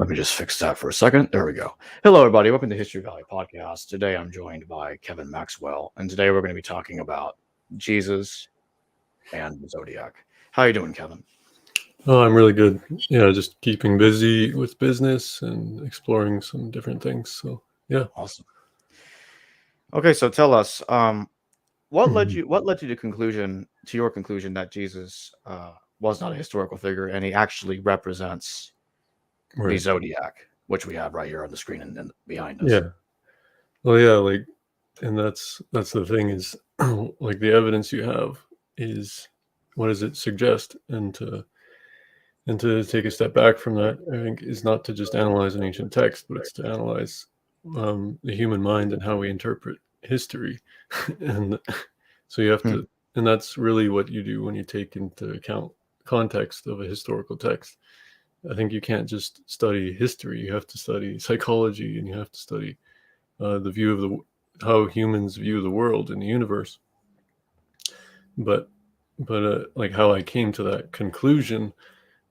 Let me just fix that for a second. There we go. Hello, everybody. Welcome to History Valley Podcast. Today I'm joined by Kevin Maxwell, and today we're going to be talking about Jesus and the Zodiac. How you doing, Kevin? Oh, I'm really good. Yeah, just keeping busy with business and exploring some different things. So, yeah. Awesome. Okay, so tell us, what led Mhm. you to your conclusion that Jesus was not a historical figure and he actually represents the Right. Zodiac, which we have right here on the screen and behind us. Yeah. Well, yeah, and that's the thing is, like the evidence you have is what does it suggest? And to take a step back from that, I think is not to just analyze an ancient text, but it's to analyze the human mind and how we interpret history. And so you have Hmm. to, and that's really what you do when you take into account context of a historical text. I think you can't just study history. You have to study psychology, and you have to study the view of how humans view the world and the universe. But like how I came to that conclusion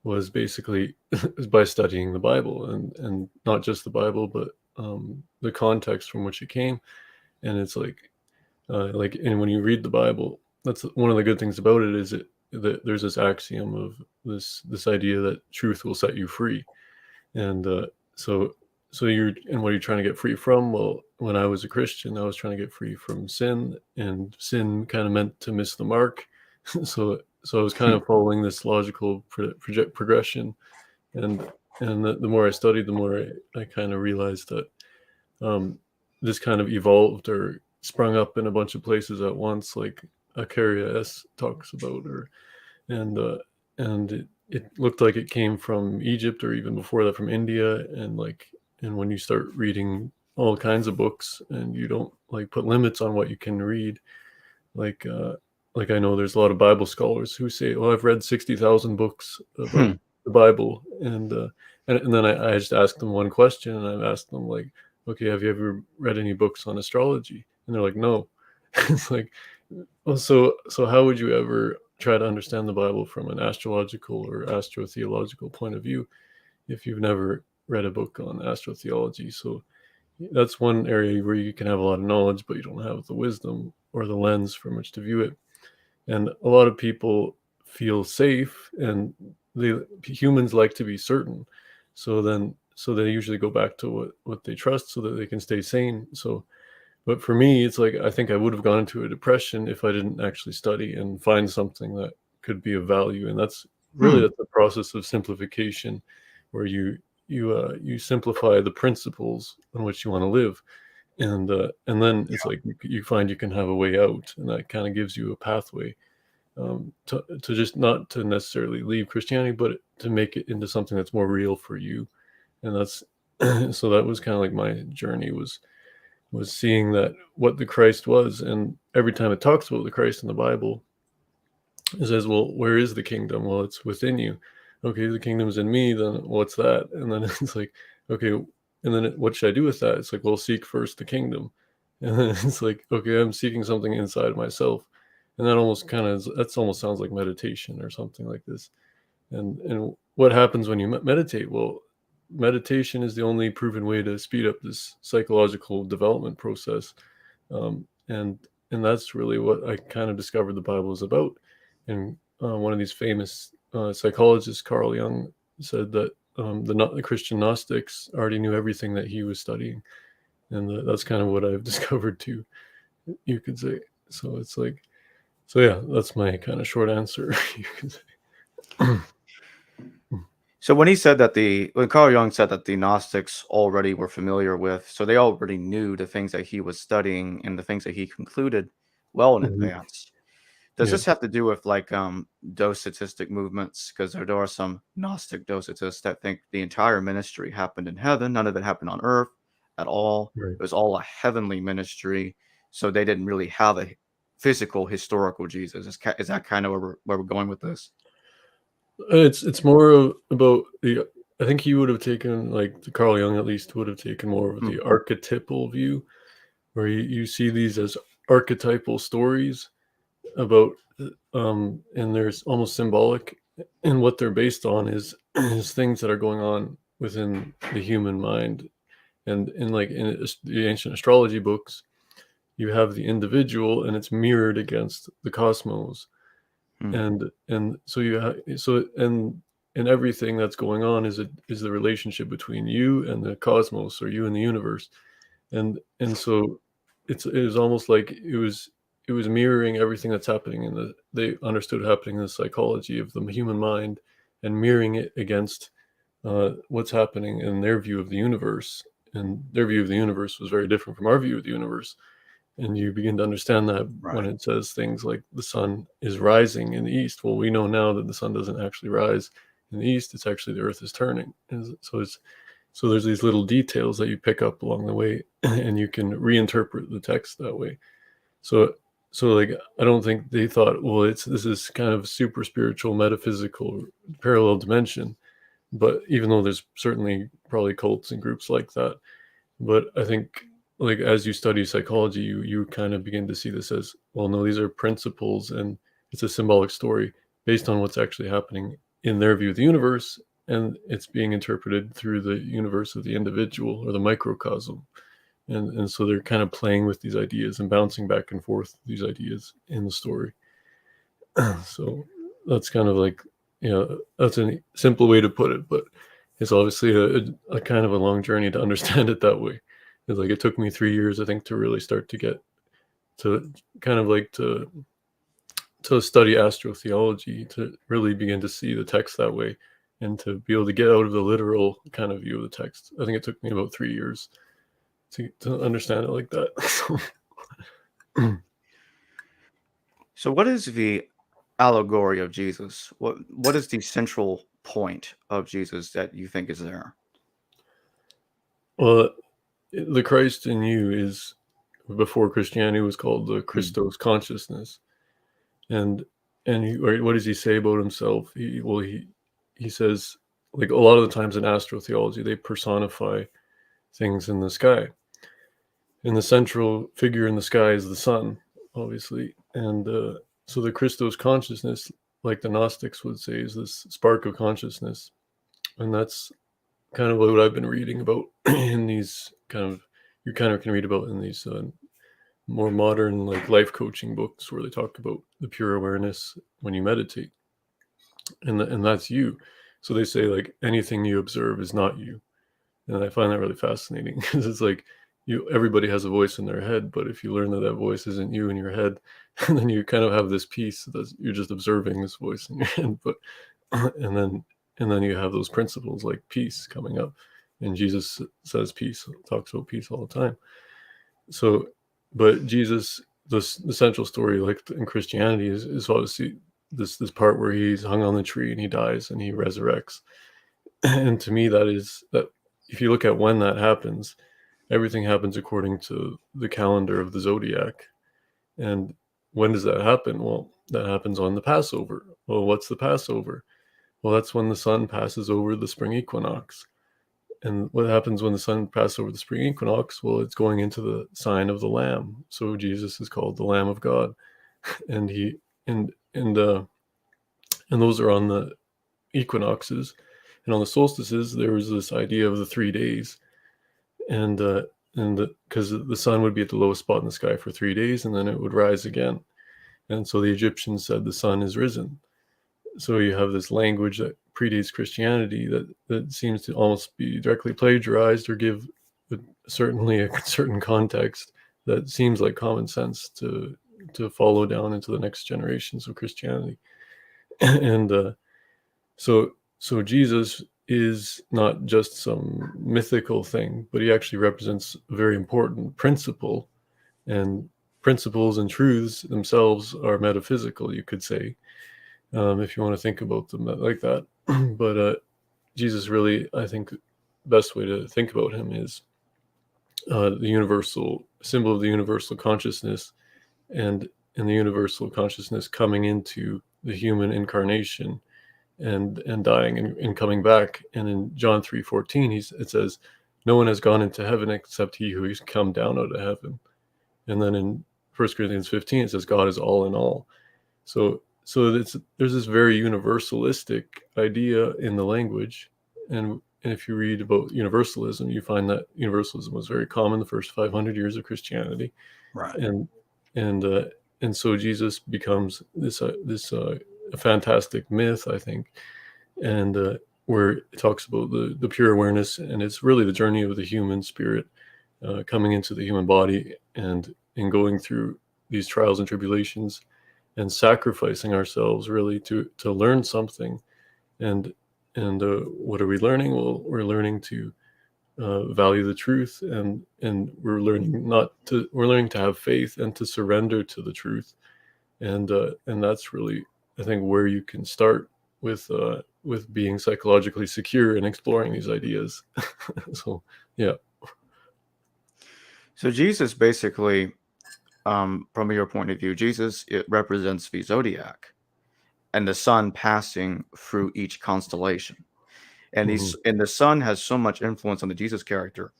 was basically by studying the Bible, and not just the Bible, but the context from which it came. And it's and when you read the Bible, that's one of the good things about it is that there's this axiom of this idea that truth will set you free. And what are you trying to get free from? Well, when I was a Christian, I was trying to get free from sin, and sin kind of meant to miss the mark. So I was kind of following this logical progression, and the more I studied, the more I kind of realized that this kind of evolved or sprung up in a bunch of places at once, like Acaria S talks about, and uh, it looked like it came from Egypt, or even before that from India. And when you start reading all kinds of books and you don't like put limits on what you can read, like uh, like I know there's a lot of Bible scholars who say, "Oh, I've read 60,000 books about the Bible," and then I just asked them one question, and I've asked them like, "Okay, have you ever read any books on astrology?" And they're like, "No." It's like, well, so how would you ever try to understand the Bible from an astrological or astrotheological point of view if you've never read a book on astrotheology? So that's one area where you can have a lot of knowledge, but you don't have the wisdom or the lens from which to view it. And a lot of people feel safe, and humans like to be certain. So they usually go back to what they trust so that they can stay sane. But for me, it's like I think I would have gone into a depression if I didn't actually study and find something that could be of value. And that's the process of simplification, where you simplify the principles on which you want to live, and then it's like you find you can have a way out, and that kind of gives you a pathway to just not to necessarily leave Christianity, but to make it into something that's more real for you. And that's so that was kind of like my journey was seeing that what the Christ was. And every time it talks about the Christ in the Bible, it says, well, where is the kingdom? Well, it's within you. Okay, the kingdom's in me, then what's that? And then it's like, okay, and then what should I do with that? It's like, well, seek first the kingdom. And then it's like, okay, I'm seeking something inside myself. And that almost sounds like meditation or something like this. And what happens when you meditate? Well, meditation is the only proven way to speed up this psychological development process, and that's really what I kind of discovered the Bible is about. And one of these famous psychologists, Carl Jung, said that the Christian Gnostics already knew everything that he was studying, and that's kind of what I've discovered too, you could say. So it's like, so yeah, that's my kind of short answer. You could say. So when Carl Jung said that the Gnostics already were familiar with, so they already knew the things that he was studying and the things that he concluded well in Mhm. advance. Does Yeah. this have to do with like docetistic movements? Because there are some Gnostic docetists that think the entire ministry happened in heaven, none of it happened on earth at all. Right. It was all a heavenly ministry, so they didn't really have a physical historical Jesus. Is that kind of where we're going with this? It's more about the. I think he would have taken, like the Carl Jung at least would have taken more of Hmm. the archetypal view, where you see these as archetypal stories about, and there's almost symbolic, and what they're based on is things that are going on within the human mind. And in the ancient astrology books, you have the individual, and it's mirrored against the cosmos. Hmm. And so you have and everything that's going on is the relationship between you and the cosmos, or you and the universe. And so it was almost like it was mirroring everything that's happening they understood happening in the psychology of the human mind, and mirroring it against what's happening in their view of the universe. And their view of the universe was very different from our view of the universe. And you begin to understand that when Right. it says things like the sun is rising in the east. Well, we know now that the sun doesn't actually rise in the east. It's actually the earth is turning. And so there's these little details that you pick up along the way, and you can reinterpret the text that way. So like, I don't think they thought, well, this is kind of super spiritual, metaphysical, parallel dimension. But even though there's certainly probably cults and groups like that, but I think, like, as you study psychology, you kind of begin to see this as, well, no, these are principles, and it's a symbolic story based on what's actually happening in their view of the universe, and it's being interpreted through the universe of the individual, or the microcosm. And so they're kind of playing with these ideas and bouncing back and forth these ideas in the story. So that's kind of like, that's a simple way to put it, but it's obviously a kind of a long journey to understand it that way. It's like, it took me 3 years, I think, to really start to get to kind of like to study astrotheology, to really begin to see the text that way, and to be able to get out of the literal kind of view of the text. I think it took me about 3 years to understand it like that. So, what is the allegory of Jesus? What is the central point of Jesus that you think is there? Well, the Christ in you is, before Christianity, was called the Hmm. Christos consciousness. And what does he say about himself? He says, like, a lot of the times in astrotheology, they personify things in the sky, and the central figure in the sky is the sun, obviously. And so the Christos consciousness, like the Gnostics would say, is this spark of consciousness. And that's kind of what I've been reading about in these you kind of can read about in these more modern, like, life coaching books, where they talk about the pure awareness when you meditate, and that's you. So they say, like, anything you observe is not you. And I find that really fascinating, because it's like, everybody has a voice in their head, but if you learn that that voice isn't you in your head, then you kind of have this peace that you're just observing this voice in your head. But and then you have those principles like peace coming up, and Jesus says peace, talks about peace all the time. So, but Jesus, the central story, like in Christianity, is obviously this part where he's hung on the tree and he dies and he resurrects. And to me, that if you look at when that happens, everything happens according to the calendar of the Zodiac. And when does that happen? Well, that happens on the Passover. Well, what's the Passover? Well, that's when the sun passes over the spring equinox. And what happens when the sun passes over the spring equinox? Well, it's going into the sign of the Lamb. So Jesus is called the Lamb of God, and he and those are on the equinoxes. And on the solstices, there was this idea of the 3 days, and because the sun would be at the lowest spot in the sky for 3 days, and then it would rise again. And so the Egyptians said the sun is risen. So you have this language that predates Christianity that seems to almost be directly plagiarized, or give certainly a certain context that seems like common sense to follow down into the next generations of Christianity. And so Jesus is not just some mythical thing, but he actually represents a very important principle. And principles and truths themselves are metaphysical, you could say, if you want to think about them like that. But Jesus really, I think, best way to think about him is the universal symbol of the universal consciousness, and in the universal consciousness coming into the human incarnation, and dying, and coming back. And in John 3:14, it says, "No one has gone into heaven except he who has come down out of heaven." And then in 1 Corinthians 15, it says, "God is all in all." So there's this very universalistic idea in the language, and if you read about universalism, you find that universalism was very common the first 500 years of Christianity, Right. and and uh, and so Jesus becomes this a fantastic myth, I think, and where it talks about the pure awareness, and it's really the journey of the human spirit coming into the human body and going through these trials and tribulations and sacrificing ourselves really to learn something. And what are we learning? Well, we're learning to value the truth, and we're learning to have faith and to surrender to the truth. And that's really, I think, where you can start with being psychologically secure and exploring these ideas. So yeah. So Jesus basically, from your point of view, Jesus, it represents the zodiac and the sun passing through each constellation. And Mhm. the sun has so much influence on the Jesus character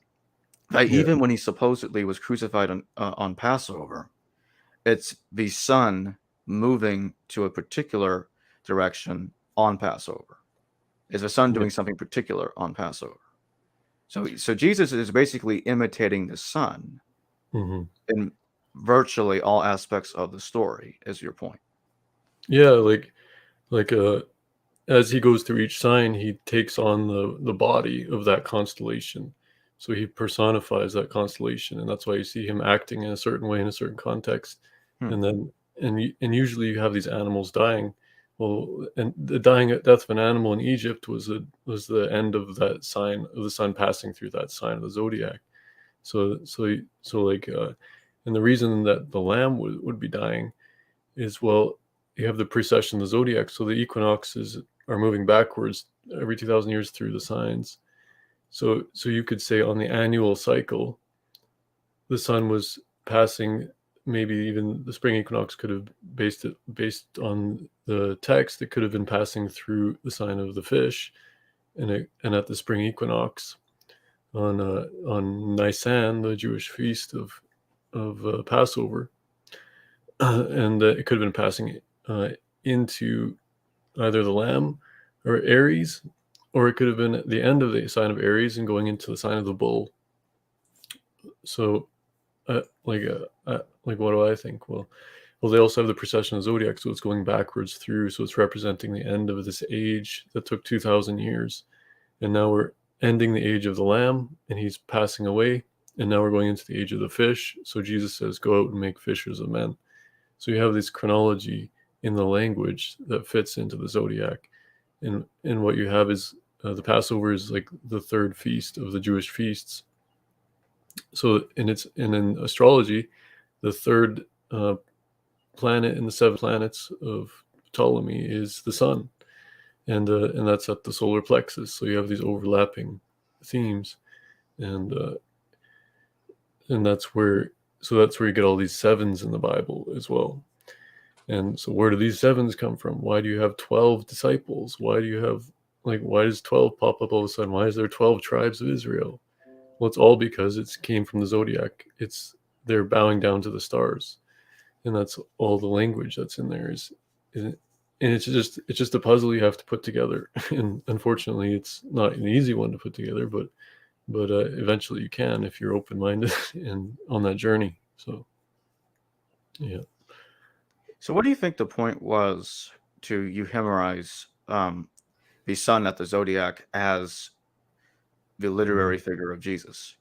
that Yeah. even when he supposedly was crucified on Passover, it's the sun moving to a particular direction on Passover. Is the sun Yeah. doing something particular on Passover? So Jesus is basically imitating the sun Mhm. in virtually all aspects of the story, is your point. Yeah, like as he goes through each sign, he takes on the body of that constellation. So he personifies that constellation, and that's why you see him acting in a certain way in a certain context. Hmm. And then and usually you have these animals dying. Well, and the death of an animal in Egypt was the end of that sign of the sun passing through that sign of the zodiac. So like and the reason that the lamb would be dying is, well, you have the precession of the zodiac, so the equinoxes are moving backwards every 2,000 years through the signs. So you could say on the annual cycle, the sun was passing. Maybe even the spring equinox could have based on the text. It could have been passing through the sign of the fish, and at the spring equinox on Nisan, the Jewish feast of Passover, and it could have been passing uh, into either the Lamb or Aries, or it could have been at the end of the sign of Aries and going into the sign of the Bull. So, like what do I think? Well, they also have the precession of zodiac, so it's going backwards through. So it's representing the end of this age that took 2,000 years, and now we're ending the age of the Lamb, and he's passing away, and now we're going into the age of the fish. So Jesus says, "Go out and make fishers of men." So you have this chronology in the language that fits into the zodiac, and what you have is the Passover is like the third feast of the Jewish feasts. So and in astrology, the third planet in the seven planets of Ptolemy is the sun, and that's at the solar plexus. So you have these overlapping themes, and uh, and that's where you get all these sevens in the Bible as well. And so where do these sevens come from? Why do you have 12 disciples? Why do you have, like, why does 12 pop up all of a sudden? Why is there 12 tribes of Israel? Well, it's all because it came from the zodiac. They're bowing down to the stars. And that's all the language that's in there and it's just a puzzle you have to put together. And unfortunately, it's not an easy one to put together, but eventually you can if you're open-minded and on that journey. So yeah. So what do you think the point was to euhemerize the sun at the zodiac as the literary figure of Jesus?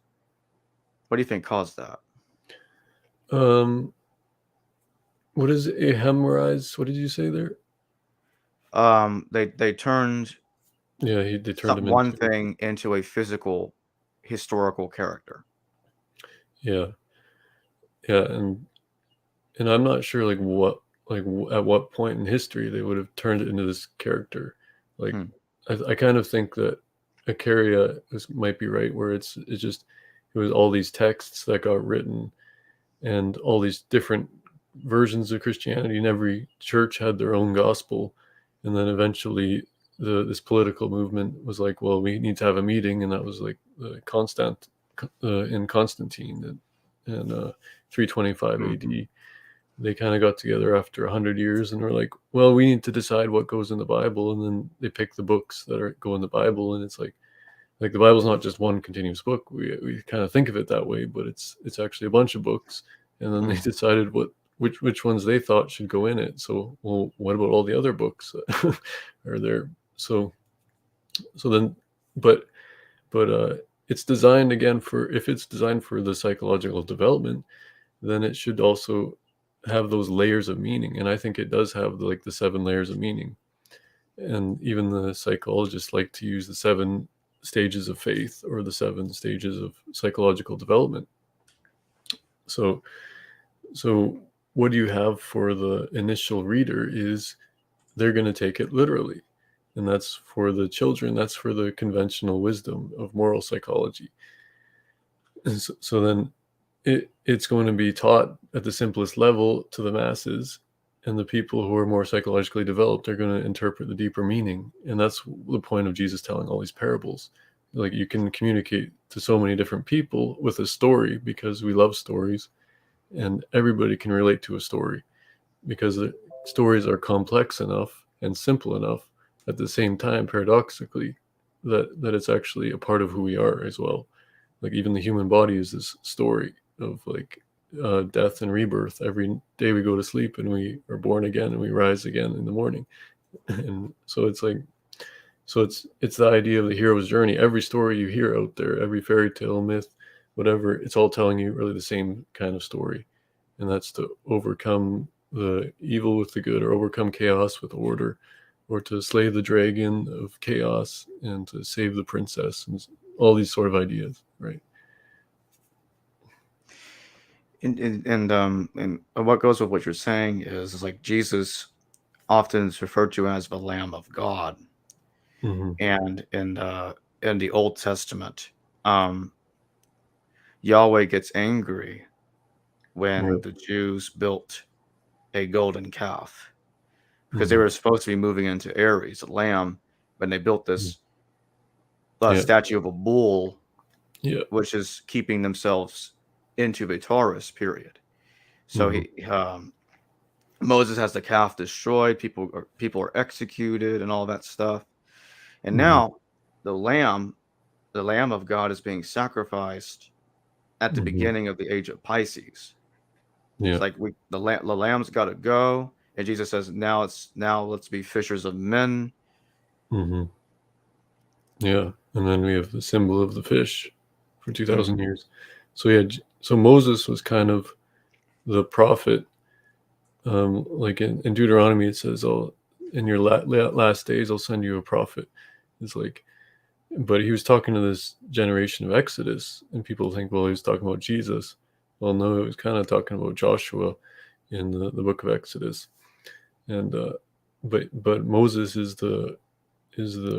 What do you think caused that? Um, what is a hemorrhage? What did you say there? They turned Yeah, they turned him one into. thing into a physical historical character. Yeah, yeah, and I'm not sure at what point in history they would have turned it into this character. Like, Hmm. I kind of think that Acaria might be right, where it was all these texts that got written and all these different versions of Christianity, and every church had their own gospel, and then eventually this political movement was like, well, we need to have a meeting, and that was like in Constantine and 325 AD. They kind of got together after 100 years and were like, well, we need to decide what goes in the Bible, and then they pick the books that go in the Bible, and it's like, like the Bible's not just one continuous book. We kind of think of it that way, but it's actually a bunch of books. And then they Mm. decided which ones they thought should go in it. So, well, what about all the other books that are there? So then, but it's designed again for, if it's designed for the psychological development, then it should also have those layers of meaning. And I think it does have like the 7 layers of meaning. And even the psychologists like to use the 7 stages of faith or the 7 stages of psychological development. So what you have for the initial reader is they're going to take it literally. And that's for the children, that's for the conventional wisdom of moral psychology. And so then it's going to be taught at the simplest level to the masses, and the people who are more psychologically developed are going to interpret the deeper meaning. And that's the point of Jesus telling all these parables. Like, you can communicate to so many different people with a story because we love stories, and everybody can relate to a story because the stories are complex enough and simple enough at the same time, paradoxically, that it's actually a part of who we are as well. Like, even the human body is this story of like death and rebirth. Every day we go to sleep and we are born again and we rise again in the morning. And so it's like, so it's the idea of the hero's journey. Every story you hear out there, every fairy tale, myth, whatever, it's all telling you really the same kind of story. And that's to overcome the evil with the good, or overcome chaos with order, or to slay the dragon of chaos and to save the princess, and all these sort of ideas, right? And what goes with what you're saying is like Jesus often is referred to as the Lamb of God, Mm-hmm. and in the Old Testament, um, Yahweh gets angry when Right. the Jews built a golden calf because they Mm-hmm. were supposed to be moving into Aries, a lamb, when they built Mm-hmm. this Yeah. statue of a bull, Yeah. which is keeping themselves into the Taurus period. So Mm-hmm. he Moses has the calf destroyed. People are executed and all that stuff. And Mm-hmm. now the lamb, the Lamb of God, is being sacrificed at the Mm-hmm. beginning of the age of Pisces. It's Yeah. like the lamb's got to go, and Jesus says, now let's be fishers of men. Mm-hmm. Yeah. And then we have the symbol of the fish for 2,000 Mhm. years. So yeah, so Moses was kind of the prophet. Like in Deuteronomy, it says, "Oh, in your last days, I'll send you a prophet." It's like, but he was talking to this generation of Exodus, and people think, well, he was talking about Jesus. Well, no, he was kind of talking about Joshua in the book of Exodus. And but Moses is the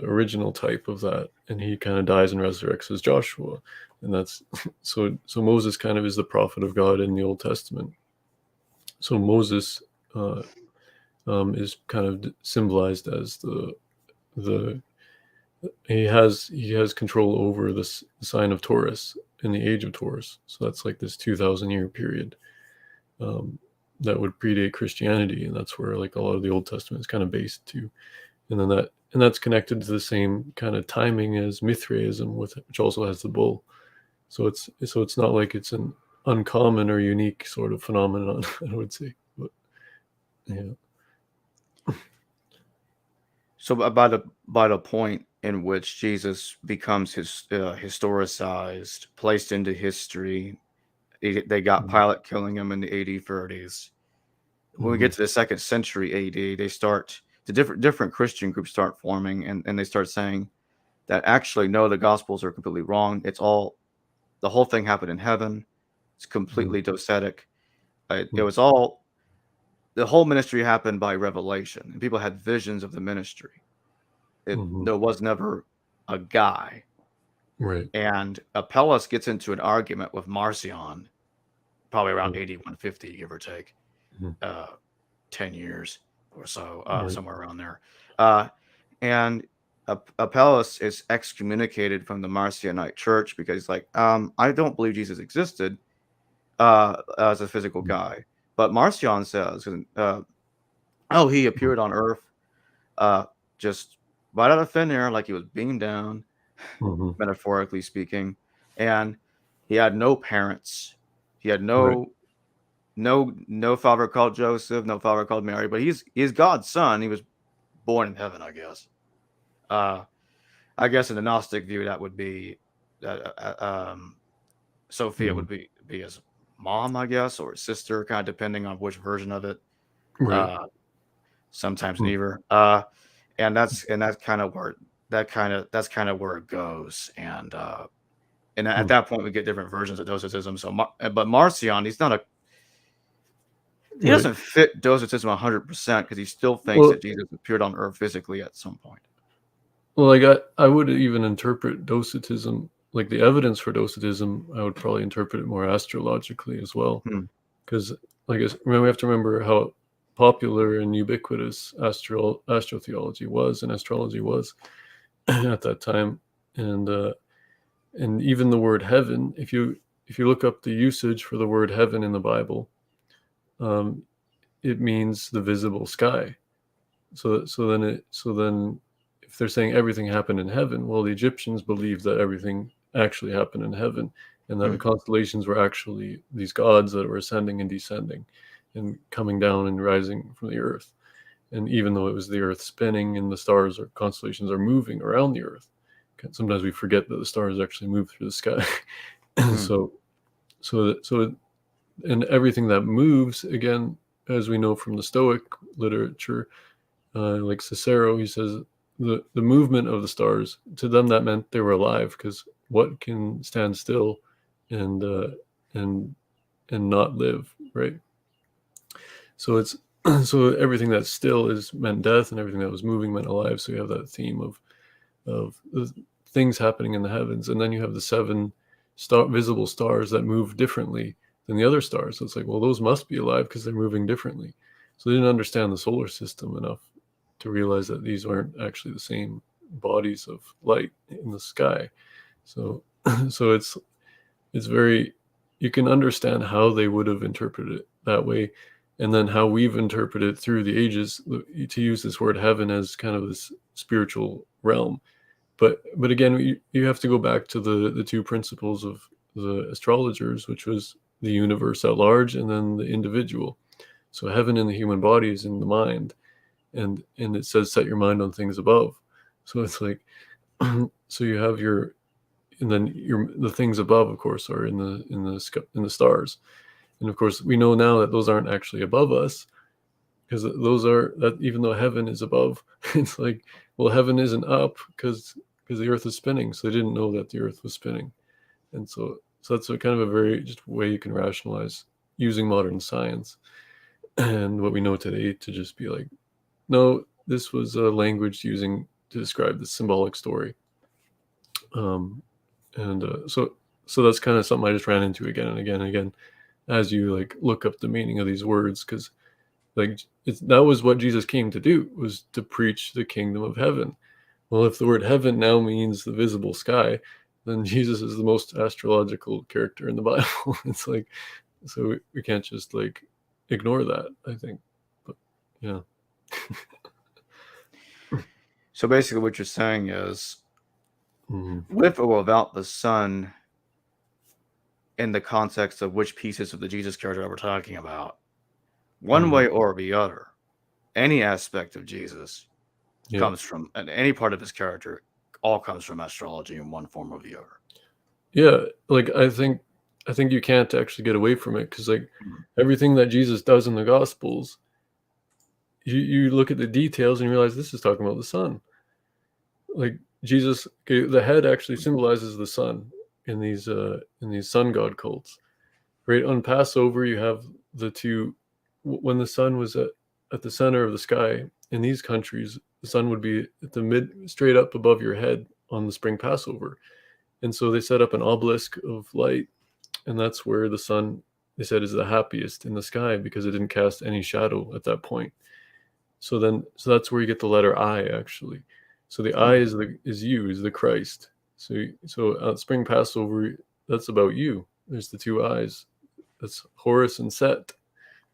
original type of that, and he kind of dies and resurrects as Joshua, and that's so Moses kind of is the prophet of God in the Old Testament. So Moses uh, is kind of symbolized as the he has control over this sign of Taurus in the age of Taurus. So that's like this 2,000-year period um, that would predate Christianity, and that's where like a lot of the Old Testament is kind of based to. And then that's connected to the same kind of timing as Mithraism, which also has the bull. So it's not like it's an uncommon or unique sort of phenomenon, I would say. But yeah. So by the point in which Jesus becomes historicized, placed into history, they got Mhm. Pilate killing him in the AD 30s. When we get Mhm. to the second century AD, they start the different Christian groups start forming, and they start saying that actually no, the Gospels are completely wrong. The whole thing happened in heaven. It's Mhm. completely docetic. It was all the whole ministry happened by revelation, and people had visions of the ministry. Mhm. There was never a guy. Right. And Apelles gets into an argument with Marcion, probably around Right. 8150, give or take, Mhm. uh, 10 years or so, Right. somewhere around there. Uh, and Apelles is excommunicated from the Marcionite church because he's like, I don't believe Jesus existed as a physical Mhm. guy. But Marcion says, oh, he Mhm. appeared on earth uh, just right out of thin air, like he was beamed down. Mhm. metaphorically speaking, and he had no parents. He had Right. no father called Joseph, no father called Mary, but he's God's son. He was born in heaven, I guess. Uh, I guess in the Gnostic view, that would be that Sophia Mhm. would be his mom, I guess, or his sister, kind of depending on which version of it. Right. Uh, Sometimes Mm. neither. And that's kind of where that's kind of where it goes. And at Mm. that point, we get different versions of Docetism. But Marcion, he Right. doesn't fit Docetism 100% because he still thinks Well, that Jesus appeared on Earth physically at some point. like I would even interpret Docetism, like the evidence for Docetism, I would probably interpret it more astrologically as well. Hmm. Because, like, we have to remember how popular and ubiquitous astrotheology was and astrology was at that time. And even the word heaven, if you look up the usage for the word heaven in the Bible, um, it means the visible sky. So then if they're saying everything happened in heaven, well, the Egyptians believed that everything actually happened in heaven, and that the Hmm. constellations were actually these gods that were ascending and descending and coming down and rising from the earth. And even though it was the earth spinning and the stars or constellations are moving around the earth, sometimes we forget that the stars actually move through the sky. Hmm. so so and everything that moves, again, as we know from the Stoic literature, like Cicero, he says the movement of the stars, to them that meant they were alive, because what can stand still and and and not live, right? So it's so everything that's still is meant death, and everything that was moving meant alive. So you have that theme of the things happening in the heavens, and then you have the seven visible stars that move differently than the other stars. So it's like, well, those must be alive because they're moving differently. So they didn't understand the solar system enough to realize that these aren't actually the same bodies of light in the sky. So so it's very, you can understand how they would have interpreted it that way, and then how we've interpreted through the ages to use this word heaven as kind of this spiritual realm. But again, you have to go back to the two principles of the astrologers, which was the universe at large and then the individual. So heaven in the human body is in the mind, and it says set your mind on things above. So it's like so you have your, and then the things above, of course, are in the stars. And of course, we know now that those aren't actually above us, because those are, that even though heaven is above, it's like, well, heaven isn't up because the earth is spinning, so they didn't know that the earth was spinning. And so that's a kind of a very just way you can rationalize using modern science and what we know today to just be like, no, this was a language using to describe the symbolic story. um and so that's kind of something I just ran into again and again and again as you like look up the meaning of these words, because like that was what Jesus came to do, was to preach the kingdom of heaven. Well, if the word heaven now means the visible sky, then Jesus is the most astrological character in the Bible. It's like, so we can't just like ignore that, I think. But yeah. So basically, what you're saying is, Mhm. with or without the sun, in the context of which pieces of the Jesus character that we're talking about, one Mhm. way or the other, any aspect of Jesus Yeah. comes from, and any part of his character all comes from astrology in one form or the other. Yeah, like I think you can't actually get away from it, because like Mhm. everything that Jesus does in the Gospels, you look at the details and you realize this is talking about the sun. Like Jesus, okay, the head actually symbolizes the sun in these sun god cults. Right, on Passover, you have the two. When the sun was at the center of the sky in these countries, the sun would be at the mid, straight up above your head on the spring Passover, and so they set up an obelisk of light, and that's where the sun, they said, is the happiest in the sky because it didn't cast any shadow at that point. So that's where you get the letter I, actually. So the I Hmm. is the Christ. So at spring Passover, that's about you. There's the two eyes. That's Horus and Set,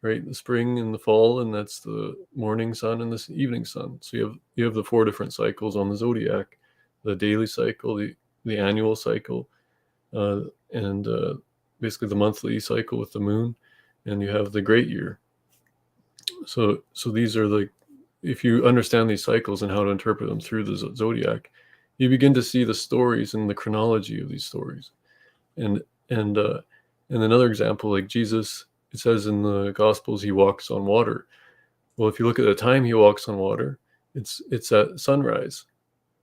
right? The spring and the fall, and that's the morning sun and the evening sun. So you have the four different cycles on the zodiac the daily cycle, the annual cycle, and basically the monthly cycle with the moon, and you have the great year. So these are like, if you understand these cycles and how to interpret them through the zodiac, you begin to see the stories and the chronology of these stories. And another example, like Jesus, it says in the Gospels he walks on water. Well, if you look at the time he walks on water, it's at sunrise.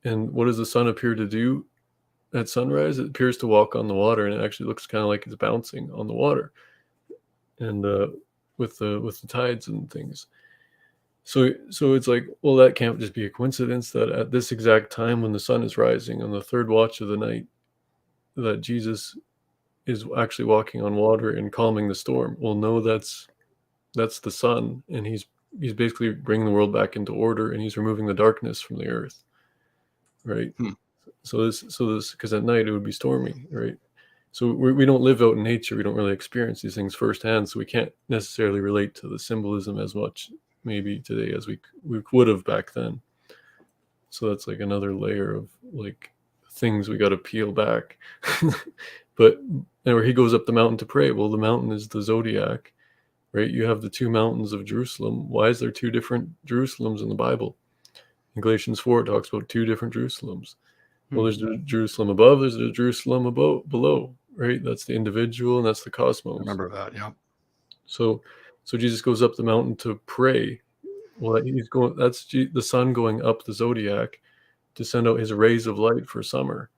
And what does the sun appear to do at sunrise? It appears to walk on the water, and it actually looks kind of like it's bouncing on the water, and with the tides and things. So it's like, well, that can't just be a coincidence that at this exact time when the sun is rising on the third watch of the night, that Jesus is actually walking on water and calming the storm. Well, no, that's the sun, and he's basically bringing the world back into order, and he's removing the darkness from the earth, right? So this because at night it would be stormy, right? So we don't live out in nature. We don't really experience these things firsthand, so we can't necessarily relate to the symbolism as much maybe today as we would have back then. So that's like another layer of like things we got to peel back. But where he goes up the mountain to pray, well, the mountain is the zodiac, right? You have the two mountains of Jerusalem. Why is there two different Jerusalems in the Bible? In Galatians 4, it talks about two different Jerusalems. Well, there's the Jerusalem above, there's the Jerusalem below, right? That's the individual, and that's the cosmos. I remember that, yeah. So Jesus goes up the mountain to pray. Well, that's the sun going up the zodiac to send out his rays of light for summer,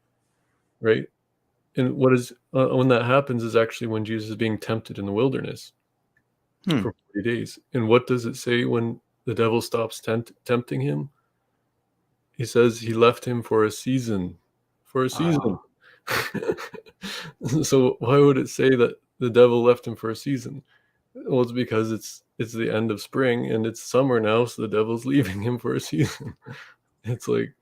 right? And what is when that happens is actually when Jesus is being tempted in the wilderness for 40 days. And what does it say when the devil stops tempting him? He says he left him for a season. For a season. So why would it say that the devil left him for a season? Well, it's because it's the end of spring and it's summer now, so the devil's leaving him for a season. It's like,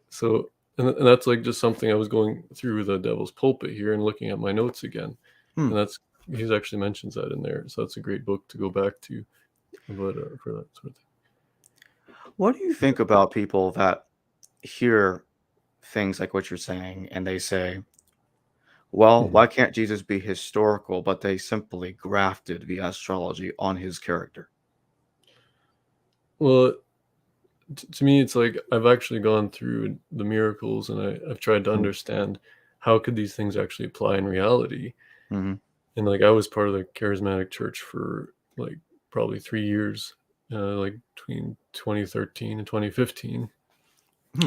so, and that's like just something I was going through the Devil's Pulpit here and looking at my notes again. And he actually mentions that in there. So that's a great book to go back to about for that sort of thing. What do you think about people that hear things like what you're saying and they say, well, why can't Jesus be historical, but they simply grafted the astrology on his character? Well, to me, it's like I've actually gone through the miracles and I've tried to understand how could these things actually apply in reality. And like I was part of the charismatic church for like probably 3 years, like between 2013 and 2015.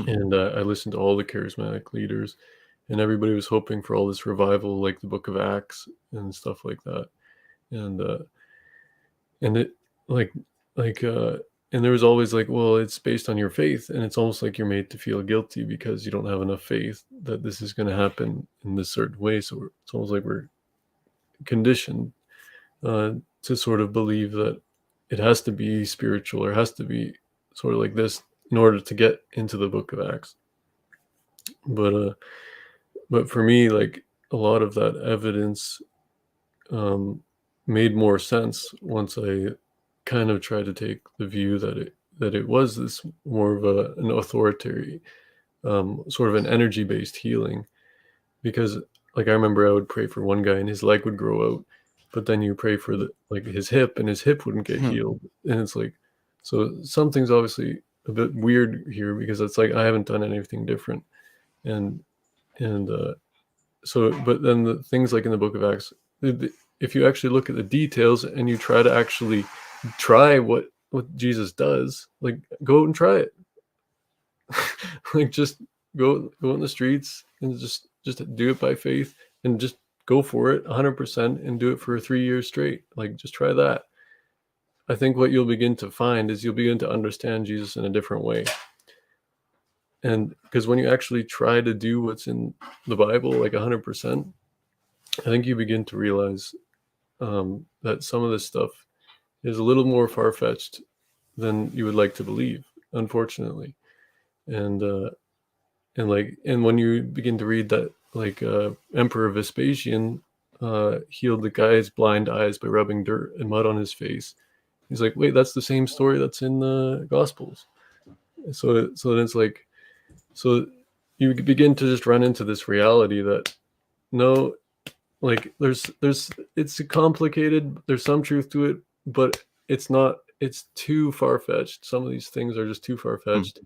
And I listened to all the charismatic leaders, and everybody was hoping for all this revival, like the Book of Acts and stuff like that. And it and there was always like, well, it's based on your faith, and it's almost like you're made to feel guilty because you don't have enough faith that this is going to happen in this certain way. So it's almost like we're conditioned to sort of believe that it has to be spiritual or has to be sort of like this in order to get into the Book of Acts. But for me, like a lot of that evidence made more sense once I kind of tried to take the view that it was this more of an authoritarian, sort of an energy-based healing. Because like I remember I would pray for one guy and his leg would grow out, but then you pray for his hip and his hip wouldn't get healed. And it's like, so something's obviously a bit weird here, because it's like I haven't done anything different. And so, but then the things like in the Book of Acts, if you actually look at the details and you try to actually try what Jesus does, like go out and try it. Like just go in the streets and just do it by faith and just go for it 100% and do it for 3 years straight. Like just try that. I think what you'll begin to find is you'll begin to understand Jesus in a different way. And because when you actually try to do what's in the Bible, like 100%, I think you begin to realize that some of this stuff is a little more far-fetched than you would like to believe, unfortunately. And when you begin to read that, like Emperor Vespasian healed the guy's blind eyes by rubbing dirt and mud on his face. He's like, wait, that's the same story that's in the Gospels. So then it's like, so you begin to just run into this reality that no, like there's it's complicated. There's some truth to it, but it's not. It's too far fetched. Some of these things are just too far fetched,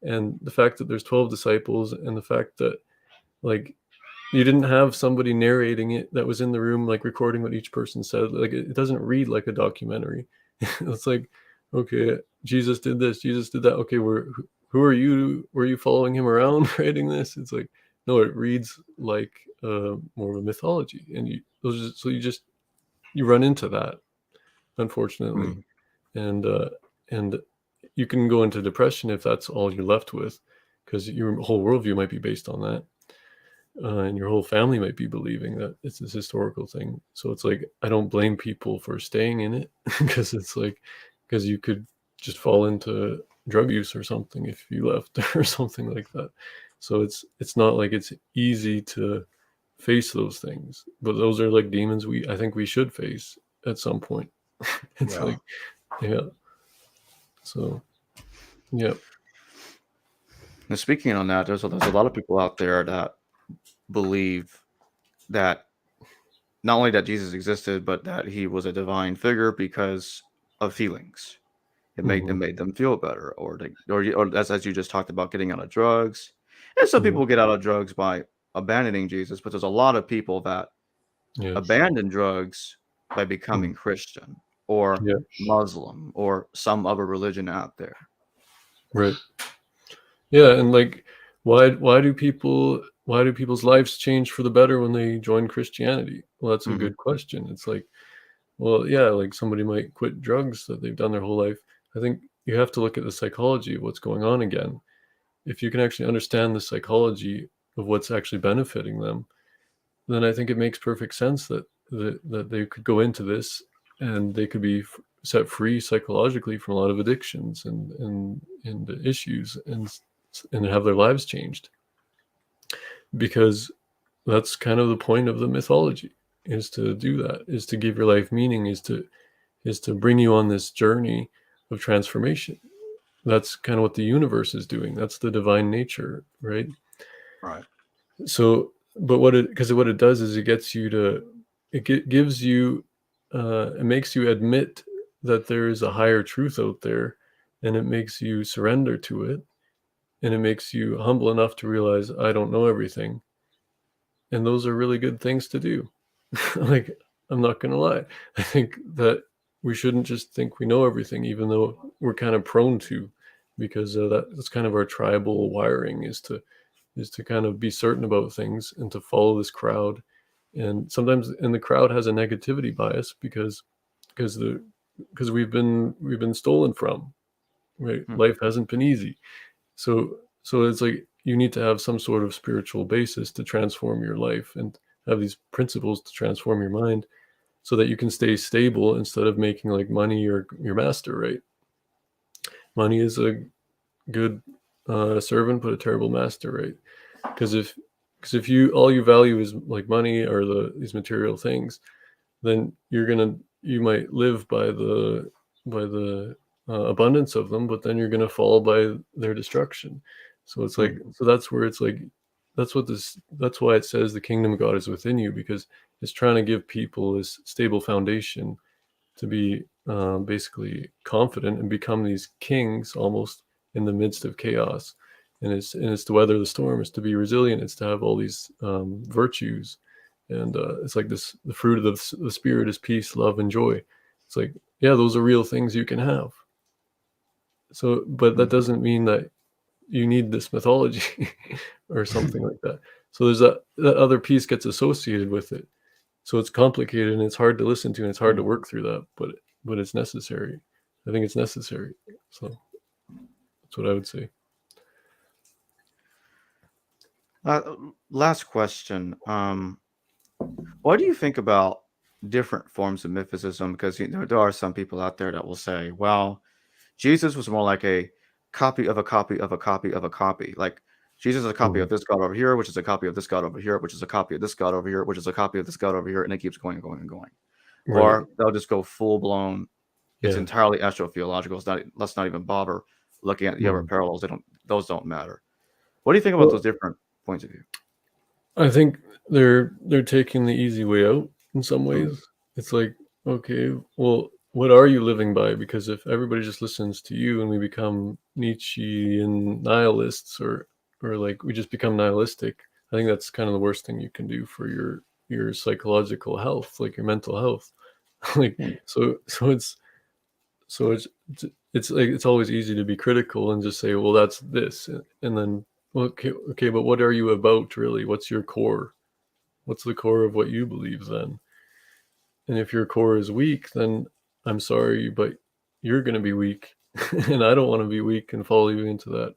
and the fact that there's 12 disciples, and the fact that like you didn't have somebody narrating it that was in the room, like recording what each person said. Like it doesn't read like a documentary. It's like, okay, Jesus did this, Jesus did that. Okay, who are you? Were you following him around writing this? It's like, no, it reads like more of a mythology, and you run into that, unfortunately, and you can go into depression if that's all you're left with, because your whole worldview might be based on that. And your whole family might be believing that it's this historical thing. So it's like, I don't blame people for staying in it, because it's like, because you could just fall into drug use or something if you left or something like that. So it's not like it's easy to face those things, but those are like demons I think we should face at some point. It's like, yeah. So, yeah. Now, speaking on that, there's a lot of people out there that believe that not only that Jesus existed, but that he was a divine figure because of feelings. It made them feel better, or as you just talked about, getting out of drugs. And some people get out of drugs by abandoning Jesus, but there's a lot of people that abandon drugs by becoming Christian or Muslim or some other religion out there. Right. Yeah, and like, why do people's lives change for the better when they join Christianity? Well, that's a good question. It's like, well, yeah, like somebody might quit drugs that they've done their whole life. I think you have to look at the psychology of what's going on again. If you can actually understand the psychology of what's actually benefiting them, then I think it makes perfect sense that they could go into this and they could be set free psychologically from a lot of addictions and issues and have their lives changed. Because that's kind of the point of the mythology, is to do that, is to give your life meaning, is to bring you on this journey of transformation. That's kind of what the universe is doing. That's the divine nature, right? Right. So, but what it does is it gets you to, gives you, it makes you admit that there is a higher truth out there, and it makes you surrender to it, and it makes you humble enough to realize, I don't know everything. And those are really good things to do. Like, I'm not going to lie. I think that we shouldn't just think we know everything, even though we're kind of prone to, because that's kind of our tribal wiring, is to kind of be certain about things and to follow this crowd. And sometimes, and the crowd has a negativity bias because we've been stolen from, right? Life hasn't been easy. So it's like, you need to have some sort of spiritual basis to transform your life and have these principles to transform your mind, so that you can stay stable instead of making like money your master, right? Money is a good servant, but a terrible master, right? Because if you, all you value is like money or these material things, then you might live by the abundance of them, but then you're gonna fall by their destruction. So it's like, so that's where it's like, that's why it says the kingdom of God is within you, because it's trying to give people this stable foundation to be basically confident and become these kings almost in the midst of chaos. And it's to weather the storm, it's to be resilient, it's to have all these virtues. And it's like this, the fruit of the spirit is peace, love, and joy. It's like, yeah, those are real things you can have. So, but that doesn't mean that you need this mythology or something like that. So there's that other piece gets associated with it. So it's complicated and it's hard to listen to and it's hard to work through that, but it's necessary. I think it's necessary. So that's what I would say. Last question. What do you think about different forms of mythicism? Because there are some people out there that will say, well, Jesus was more like a copy of a copy of a copy of a copy. Like, Jesus is a copy of this God over here, which is a copy of this God over here, which is a copy of this God over here, which is a copy of this God over here, and it keeps going and going and going. Right. Or they'll just go full blown. It's entirely astrotheological. Let's not even bother looking at the other parallels. Those don't matter. What do you think about those different points of view? I think they're taking the easy way out in some ways. It's like, okay, well, what are you living by? Because if everybody just listens to you and we become Nietzschean nihilists, or like we just become nihilistic, I think that's kind of the worst thing you can do for your psychological health, like your mental health. Like, so it's like it's always easy to be critical and just say, well, that's this, and then, well, okay, but what are you about really? What's your core? What's the core of what you believe then? And if your core is weak, then I'm sorry, but you're going to be weak. And I don't want to be weak and follow you into that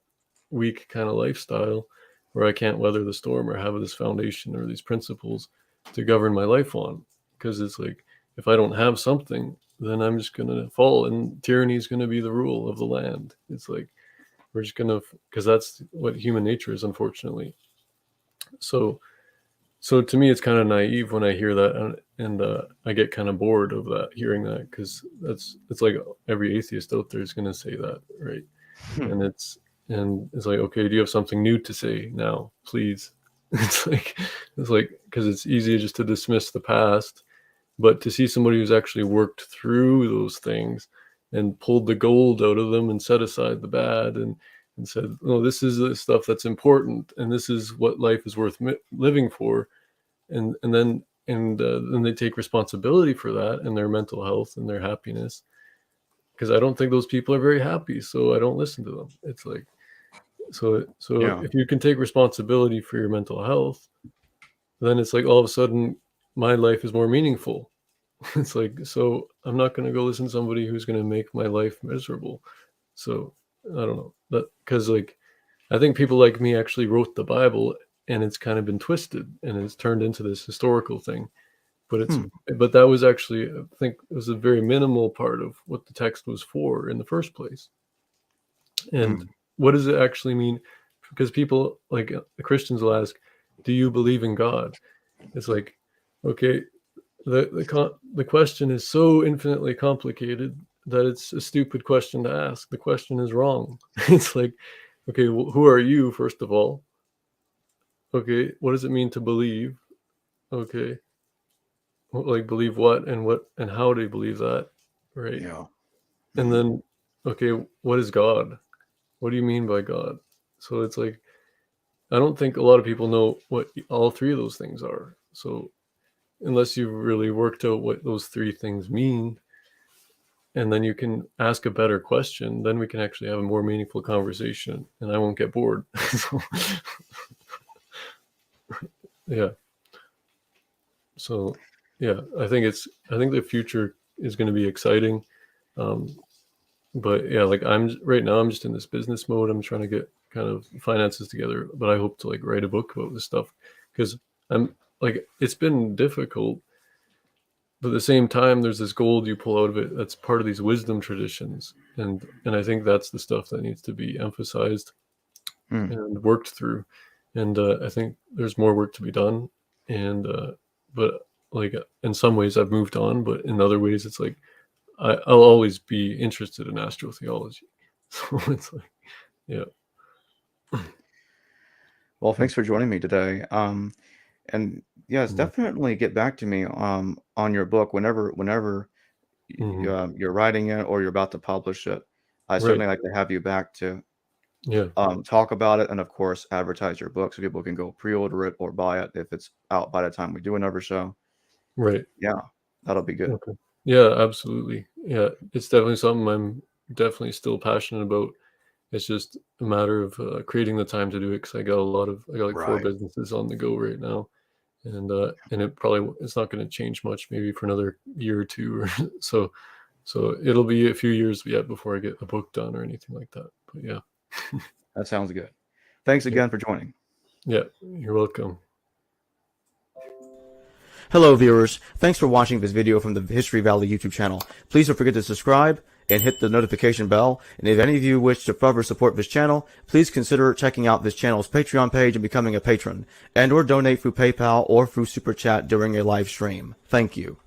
weak kind of lifestyle where I can't weather the storm or have this foundation or these principles to govern my life on. Because it's like, if I don't have something, then I'm just going to fall, and tyranny is going to be the rule of the land. It's like, we're just going to, because that's what human nature is, unfortunately. So to me, it's kind of naive when I hear that, and I get kind of bored of that, hearing that, because it's like every atheist out there is going to say that, right? And it's like, okay, do you have something new to say now, please? It's like because it's easy just to dismiss the past, but to see somebody who's actually worked through those things and pulled the gold out of them and set aside the bad, and said, oh, this is the stuff that's important, and this is what life is worth living for, and then they take responsibility for that and their mental health and their happiness, because I don't think those people are very happy, so I don't listen to them. It's like, so if you can take responsibility for your mental health, then it's like all of a sudden my life is more meaningful. It's like, so I'm not going to go listen to somebody who's going to make my life miserable. So I don't know, that, because like I think people like me actually wrote the Bible, and it's kind of been twisted and it's turned into this historical thing. But but that was actually, I think it was a very minimal part of what the text was for in the first place. And what does it actually mean? Because people, like the Christians, will ask, do you believe in God? It's like, okay, the question is so infinitely complicated that it's a stupid question to ask. The question is wrong. It's like, okay, well, who are you, first of all? Okay, what does it mean to believe? Okay, like, believe what and how do you believe that, right? Yeah. And then, okay, what is God? What do you mean by God? So it's like, I don't think a lot of people know what all three of those things are. So unless you've really worked out what those three things mean, and then you can ask a better question, then we can actually have a more meaningful conversation, and I won't get bored. So, yeah. So yeah, I think the future is going to be exciting. But yeah, like right now I'm just in this business mode. I'm trying to get kind of finances together, but I hope to like write a book about this stuff, because I'm like, it's been difficult, but at the same time there's this gold you pull out of it that's part of these wisdom traditions, and I think that's the stuff that needs to be emphasized and worked through. And I think there's more work to be done, and but like in some ways I've moved on, but in other ways it's like I'll always be interested in astrotheology. So it's like, yeah. Well, thanks for joining me today. And yes, definitely get back to me on your book whenever you're writing it or you're about to publish it. I certainly like to have you back to talk about it, and of course advertise your book so people can go pre-order it or buy it if it's out by the time we do another show. Right. Yeah, that'll be good. Okay. Yeah, absolutely. Yeah, it's definitely something I'm definitely still passionate about. It's just a matter of creating the time to do it, because I got like 4 businesses on the go right now, and it's not going to change much, maybe for another year or two, or so it'll be a few years yet before I get a book done or anything like that. But yeah. That sounds good. Thanks again for joining. Yeah, you're welcome. Hello viewers, thanks for watching this video from the History Valley YouTube channel. Please don't forget to subscribe and hit the notification bell. And if any of you wish to further support this channel, please consider checking out this channel's Patreon page and becoming a patron, and or donate through PayPal or through Super Chat during a live stream. Thank you.